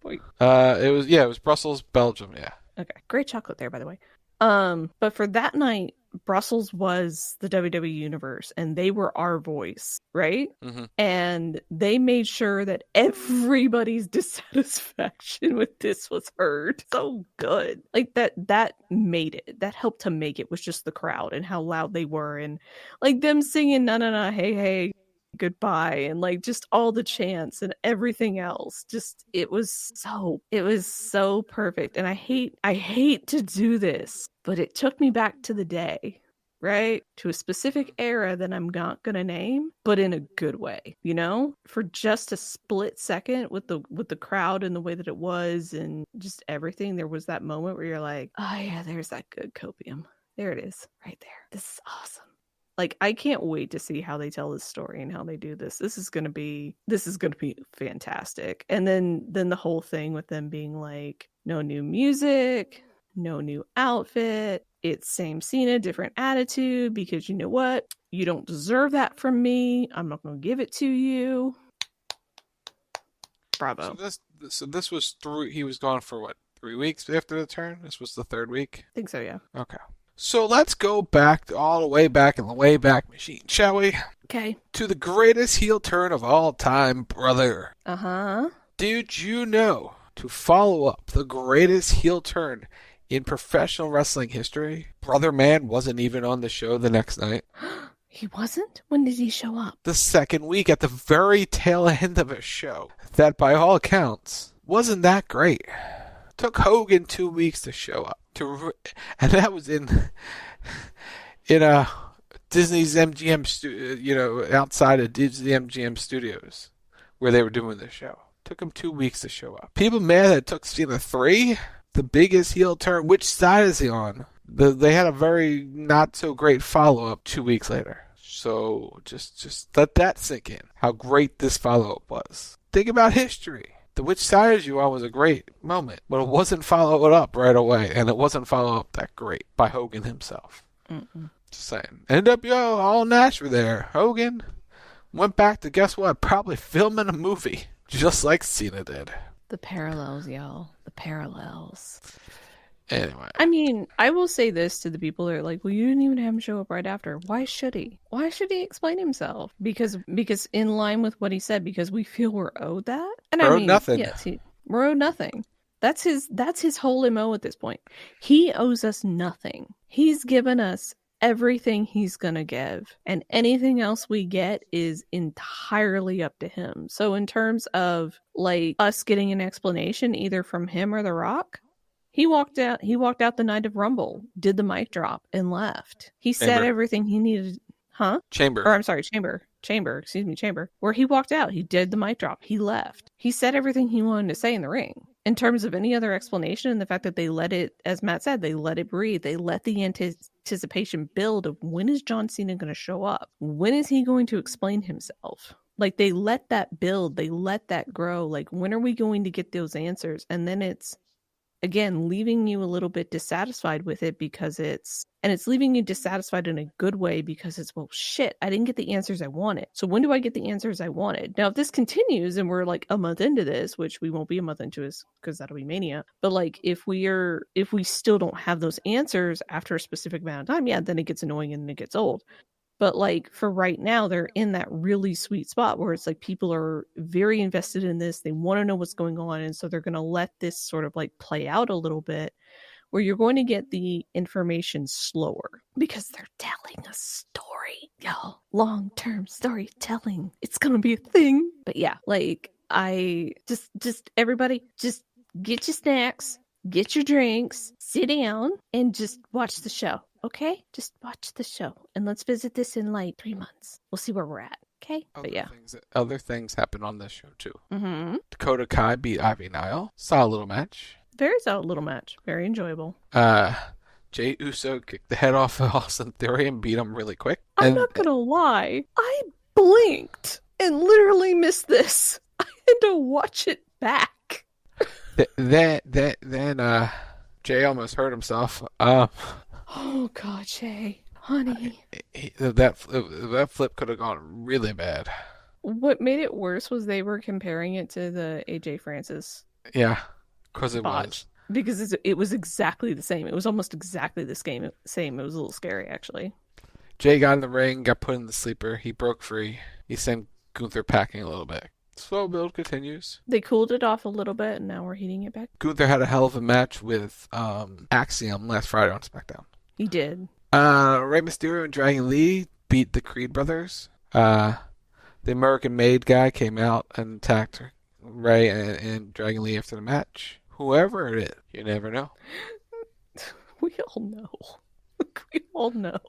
It was Brussels, Belgium. Yeah. Okay, great chocolate there, by the way. But for that night, Brussels was the WWE Universe, and they were our voice, right? Mm-hmm. And they made sure that everybody's dissatisfaction with this was heard. So good. Like that made it. That helped to make it was just the crowd and how loud they were, and like them singing "Na, hey, goodbye," and like just all the chants and everything else. Just it was so perfect. And I hate to do this, but it took me back to the day right? To a specific era that I'm not gonna name, but in a good way, you know? For just a split second with the crowd and the way that it was and just everything, there was that moment where you're like, oh yeah, there's that good copium. There it is, right there. This is awesome. Like, I can't wait to see how they tell this story and how they do this. This is gonna be fantastic. And then the whole thing with them being like, no new music, no new outfit. It's same Cena, different attitude, because you know what? You don't deserve that from me. I'm not going to give it to you. Bravo. So this was he was gone for what, 3 weeks after the turn? This was the third week? I think so, yeah. Okay. So let's go back all the way back in the Wayback Machine, shall we? Okay. To the greatest heel turn of all time, brother. Uh-huh. Did you know, to follow up the greatest heel turn in professional wrestling history, Brother Man wasn't even on the show the next night? He wasn't? When did he show up? The second week, at the very tail end of a show that, by all accounts, wasn't that great. Took Hogan 2 weeks to show up. And that was in Disney's MGM outside of Disney MGM Studios, where they were doing the show. Took him 2 weeks to show up. People mad that it took Cena 3? The biggest heel turn. Which side is he on? They had a very not so great follow up 2 weeks later. So just let that sink in. How great this follow up was. Think about history. The which side is you on was a great moment, but it wasn't followed up right away, and it wasn't followed up that great by Hogan himself. Mm-mm. Just saying. NWO, all Nash were there. Hogan went back to, guess what? Probably filming a movie, just like Cena did. The parallels, y'all. The parallels. Anyway. I mean, I will say this to the people that are like, well, you didn't even have him show up right after. Why should he? Why should he explain himself? Because in line with what he said, because we feel we're owed that. And we're owed nothing. Yes, we're owed nothing. That's his whole MO at this point. He owes us nothing. He's given us everything he's gonna give, and anything else we get is entirely up to him. So in terms of like us getting an explanation either from him or The Rock, he walked out the night of Rumble, did the mic drop, and left. He said everything he needed. Chamber. Where he walked out, he did the mic drop, he left. He said everything he wanted to say in the ring. In terms of any other explanation, and the fact that they let it, as Matt said, they let it breathe. They let the anticipation build of when is John Cena going to show up? When is he going to explain himself? Like, they let that build. They let that grow. Like, when are we going to get those answers? And then it's, again, leaving you a little bit dissatisfied with it because it's leaving you dissatisfied in a good way because it's, well, shit, I didn't get the answers I wanted. So when do I get the answers I wanted? Now, if this continues and we're like a month into this, which we won't be a month into this because that'll be Mania. But like, if we still don't have those answers after a specific amount of time, yeah, then it gets annoying and it gets old. But like, for right now, they're in that really sweet spot where it's like people are very invested in this. They want to know what's going on. And so they're going to let this sort of like play out a little bit, where you're going to get the information slower because they're telling a story. Y'all, long-term storytelling. It's going to be a thing. But yeah, like, I just everybody, just get your snacks, get your drinks, sit down, and just watch the show. Okay? Just watch the show. And let's visit this in like 3 months. We'll see where we're at. Okay? Other things happened on this show, too. Mm-hmm. Dakota Kai beat Ivy Nile. Solid little match. Very solid little match. Very enjoyable. Jey Uso kicked the head off of Austin Theory and beat him really quick. I'm not going to lie. I blinked and literally missed this. I had to watch it back. Then Jey almost hurt himself. Oh, God, Jey. Honey. That flip could have gone really bad. What made it worse was they were comparing it to the AJ Francis. Yeah, because it was. Because it was exactly the same. It was almost exactly the same. It was a little scary, actually. Jey got in the ring, got put in the sleeper. He broke free. He sent Gunther packing a little bit. Slow build continues. They cooled it off a little bit, and now we're heating it back. Gunther had a hell of a match with Axiom last Friday on SmackDown. He did. Rey Mysterio and Dragon Lee beat the Creed brothers. The American Made guy came out and attacked Rey and Dragon Lee after the match. Whoever it is, you never know. We all know. We all know.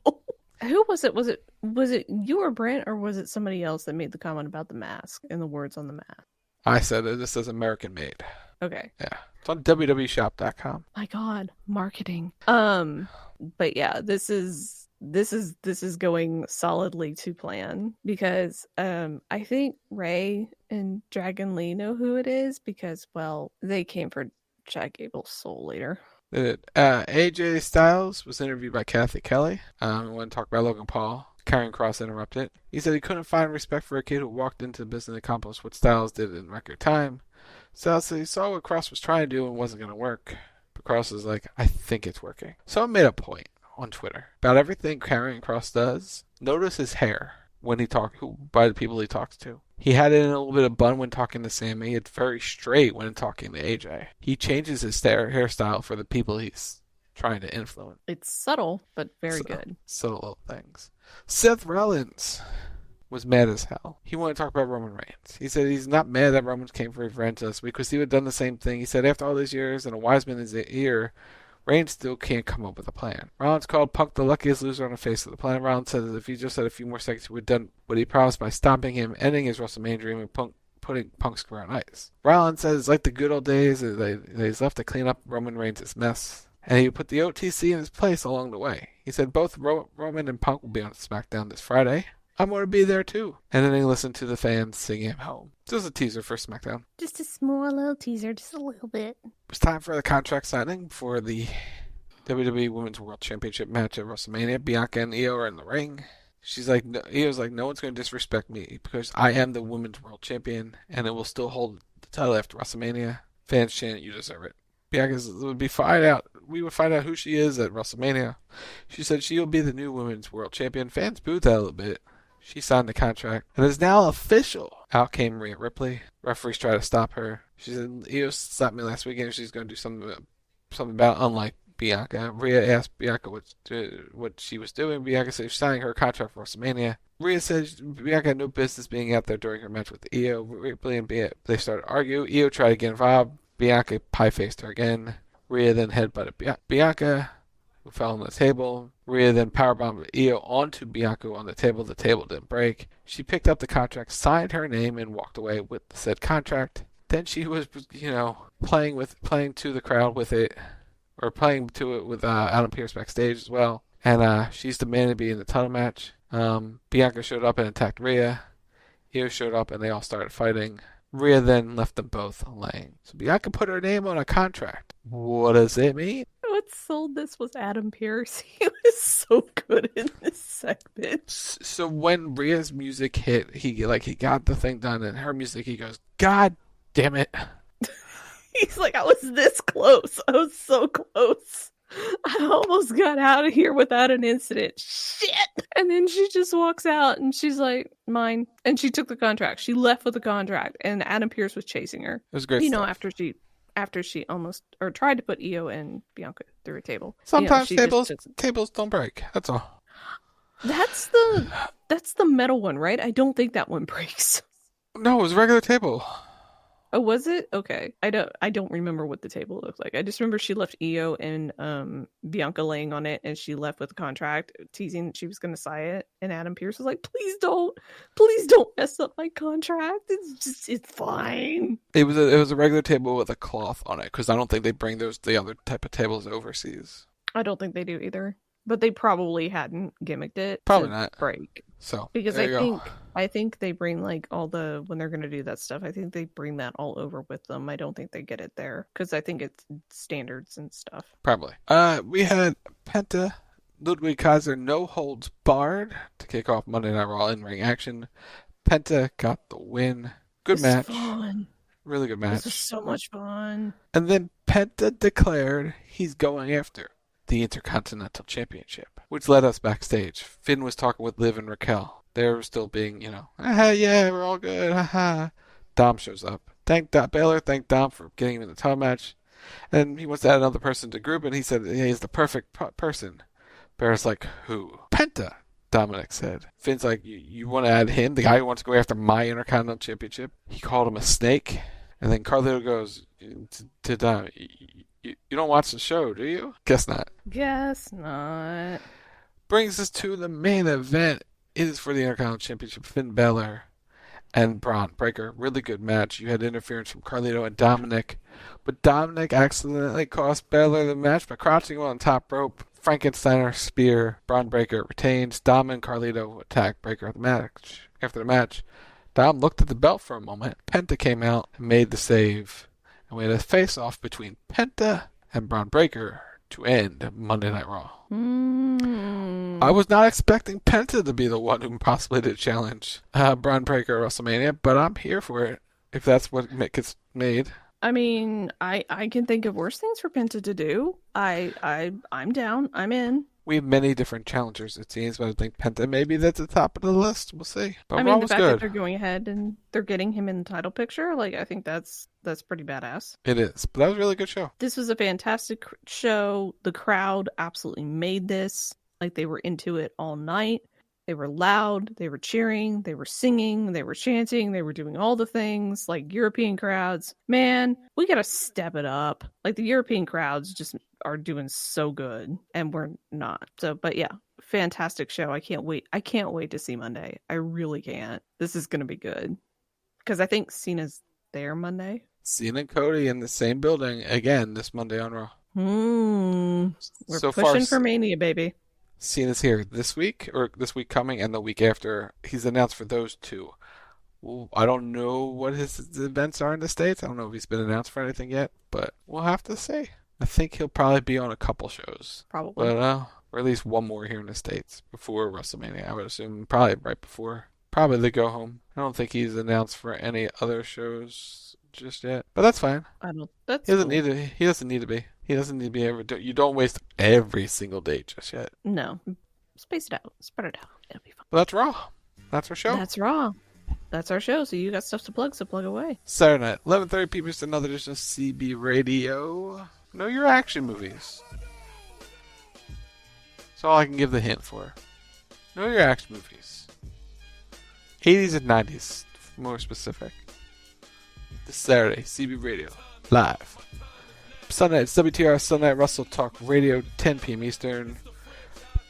Who was it? Was it you or Brent, or was it somebody else that made the comment about the mask and the words on the mask? I said it. This says American made. Okay. Yeah. It's on WWEshop.com. My God, marketing. But yeah, this is going solidly to plan because I think Ray and Dragon Lee know who it is because, well, they came for Chad Gable's soul later. AJ Styles was interviewed by Kathy Kelly. Want to talk about Logan Paul. Karrion Kross interrupted. He said he couldn't find respect for a kid who walked into the business and accomplished what Styles did in record time. Styles said he saw what Kross was trying to do and wasn't going to work. But Kross was like, I think it's working. Someone made a point on Twitter about everything Karrion Kross does. Notice his hair when he talks by the people he talks to. He had it in a little bit of bun when talking to Sammy. It's very straight when talking to AJ. He changes his hairstyle for the people he's trying to influence. It's subtle, but very good. Subtle little things. Seth Rollins was mad as hell. He wanted to talk about Roman Reigns. He said he's not mad that Roman came for revenge this week because he would have done the same thing. He said after all these years and a wise man is ear, Reigns still can't come up with a plan. Rollins called Punk the luckiest loser on the face of the planet. Rollins said that if he just had a few more seconds, he would have done what he promised by stopping him, ending his WrestleMania dream, and putting Punk's career on ice. Rollins says it's like the good old days. He's left to clean up Roman Reigns' mess. And he would put the OTC in his place along the way. He said both Roman and Punk will be on SmackDown this Friday. I'm going to be there too. And then he listened to the fans sing him home. Just a teaser for SmackDown. Just a small little teaser, just a little bit. It's time for the contract signing for the WWE Women's World Championship match at WrestleMania. Bianca and Io are in the ring. She's like, Io's like, no one's going to disrespect me because I am the Women's World Champion and it will still hold the title after WrestleMania. Fans chant, you deserve it. Bianca would be find out. We would find out who she is at WrestleMania. She said she'll be the new Women's World Champion. Fans booed that a little bit. She signed the contract and is now official. Out came Rhea Ripley. Referees try to stop her. She said, Io stopped me last weekend. She's going to do something about unlike Bianca. Rhea asked Bianca what she was doing. Bianca said she's signing her contract for WrestleMania. Rhea said Bianca had no business being out there during her match with Io. Ripley and they started to argue. Io tried to get involved. Bianca pie-faced her again. Rhea then headbutted Bianca, who fell on the table. Rhea then powerbombed Io onto Bianca on the table. The table didn't break. She picked up the contract, signed her name, and walked away with the said contract. Then she was, playing to the crowd with it, or playing to it with Adam Pearce backstage as well. And she's demanded to be in the title match. Bianca showed up and attacked Rhea. Io showed up and they all started fighting. Rhea then left them both laying. So Bianca put her name on a contract. What does it mean? What sold this was Adam Pearce. He was so good in this segment. So when Rhea's music hit, he got the thing done, and her music, he goes, God damn it. He's like, I was this close. I was so close. I almost got out of here without an incident. Shit. And then she just walks out and she's like, mine. And she took the contract. She left with the contract and Adam Pearce was chasing her. It was great stuff. After she almost tried to put Io and Bianca through a table. Sometimes tables don't break. That's all. That's the metal one, right? I don't think that one breaks. No, it was a regular table. Oh, was it? Okay. I don't remember what the table looked like. I just remember she left Io and Bianca laying on it, and she left with the contract, teasing that she was going to sign it. And Adam Pearce was like, please don't mess up my contract. It's fine. It was a regular table with a cloth on it, because I don't think they bring the other type of tables overseas. I don't think they do either. But they probably hadn't gimmicked it. Probably not. Break. So because I think they bring when they're gonna do that stuff, I think they bring that all over with them. I don't think they get it there because I think it's standards and stuff. Probably. We had Penta, Ludwig Kaiser, no holds barred to kick off Monday Night Raw in ring action. Penta got the win. Good match. Fun. Really good match. This was so much fun. And then Penta declared he's going after the Intercontinental Championship, which led us backstage. Finn was talking with Liv and Raquel. They were still being, yeah, we're all good, haha. Dom shows up. Balor thanked Dom for getting him in the title match. And he wants to add another person to the group, and he said he's the perfect person. Balor's like, who? Penta, Dominic said. Finn's like, you want to add him, the guy who wants to go after my Intercontinental Championship? He called him a snake. And then Carlito goes to Dom, You don't watch the show, do you? Guess not. Guess not. Brings us to the main event. It is for the Intercontinental Championship. Finn Balor and Bron Breakker. Really good match. You had interference from Carlito and Dominic. But Dominic accidentally cost Balor the match by crouching him on the top rope. Frankensteiner spear. Bron Breakker retains. Dom and Carlito attack Breakker after the match. Dom looked at the belt for a moment. Penta came out and made the save. And we had a face-off between Penta and Bron Breakker to end Monday Night Raw. I was not expecting Penta to be the one who possibly did challenge Bron Breakker at WrestleMania, but I'm here for it if that's what gets made. I mean, I can think of worse things for Penta to do. I'm down. I'm in. We have many different challengers, it seems, but I think Penta maybe that's at the top of the list. We'll see. But I mean, Raw the was fact good. that they're going ahead and they're getting him in the title picture, like, I think that's pretty badass. It is. But that was a really good show. This was a fantastic show. The crowd absolutely made this. Like, they were into it all night. They were loud. They were cheering. They were singing. They were chanting. They were doing all the things like European crowds. Man, we got to step it up. Like, the European crowds just are doing so good and we're not. So, but yeah, fantastic show. I can't wait. I can't wait to see Monday. I really can't. This is going to be good. Because I think Cena's there Monday. Cena and Cody in the same building again this Monday on Raw. We're So pushing far, for Mania, baby. Cena's here this week, or this week coming, and the week after. He's announced for those two. Well, I don't know what his events are in the States. I don't know if he's been announced for anything yet, but we'll have to see. I think he'll probably be on a couple shows. Probably. But, or at least one more here in the States before WrestleMania. I would assume probably right before. Probably the go home. I don't think he's announced for any other shows just yet, but that's fine. That's he doesn't need to. He doesn't need to be. He doesn't need to be ever. You don't waste every single date just yet. No, space it out, spread it out. It'll be fun. But that's Raw. That's our show. That's Raw. That's our show. So you got stuff to plug, so plug away. Saturday night, 11:30 p.m. Just another edition of CB Radio. Know your action movies. That's all I can give the hint for. Know your action movies. 80s and 90s, more specific. This Saturday, CB Radio, live. Sunday, it's WTR Sunday Russell Talk Radio, 10 p.m. Eastern.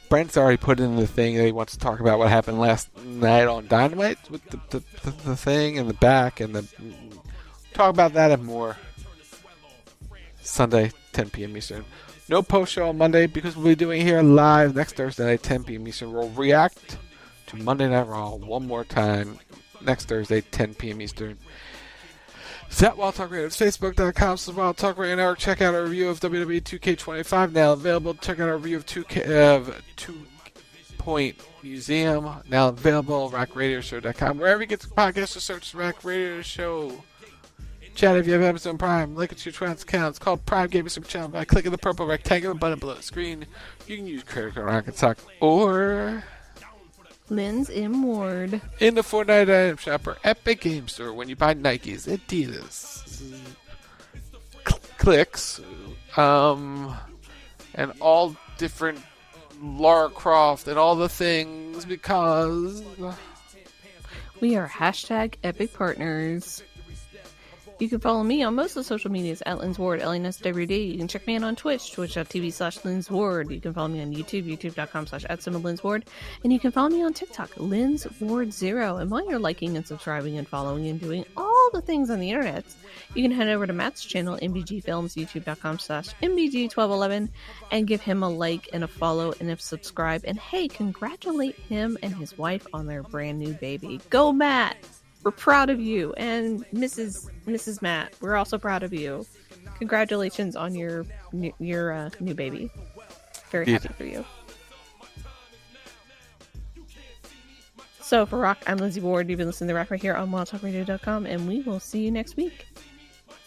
Brent's already put in the thing that he wants to talk about what happened last night on Dynamite with the thing in the back. And talk about that and more. Sunday, 10 p.m. Eastern. No post show on Monday because we'll be doing here live next Thursday night, 10 p.m. Eastern. We'll react to Monday Night Raw one more time next Thursday, 10 p.m. Eastern. It's at Wild Talk Radio. It's Facebook.com/Wild Talk Radio Network. Check out our review of WWE 2K25 now available. Check out our review of 2 Point Museum now available. RackRadioShow.com. Wherever you get the podcast, just search Rack Radio Show. Chat if you have Amazon Prime. Link it to your trans account. It's called Prime Gaming Super Channel. By clicking the purple rectangular button below the screen, you can use credit card Rocket Talk or Lindsey Ward in the Fortnite item shop or Epic Game Store when you buy Nikes, Adidas, clicks, and all different Lara Croft and all the things because we are #Epic Partners. You can follow me on most of the social medias at Lindsey Ward, LNSWD. You can check me out on Twitch, twitch.tv/Lindsey Ward. You can follow me on YouTube, youtube.com/@Lindsey. And you can follow me on TikTok, Lindsey Ward 0. And while you're liking and subscribing and following and doing all the things on the internet, you can head over to Matt's channel, MBG Films, youtube.com/MBG1211, and give him a like and a follow and a subscribe. And hey, congratulate him and his wife on their brand new baby. Go, Matt! We're proud of you, and Mrs. Matt, we're also proud of you. Congratulations on your new baby. Very happy for you. So for Rock, I'm Lindsey Ward. You've been listening to Rock right here on WildTalkRadio.com, and we will see you next week.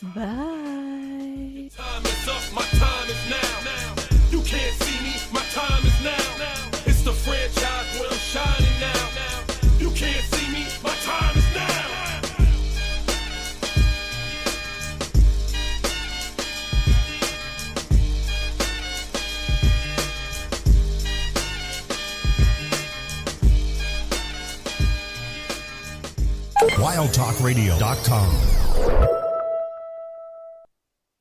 Bye. Time is up, my time is now. You can't see me, my time is now. It's the franchise where I'm shining now. You can't see me, my time is now. WildTalkRadio.com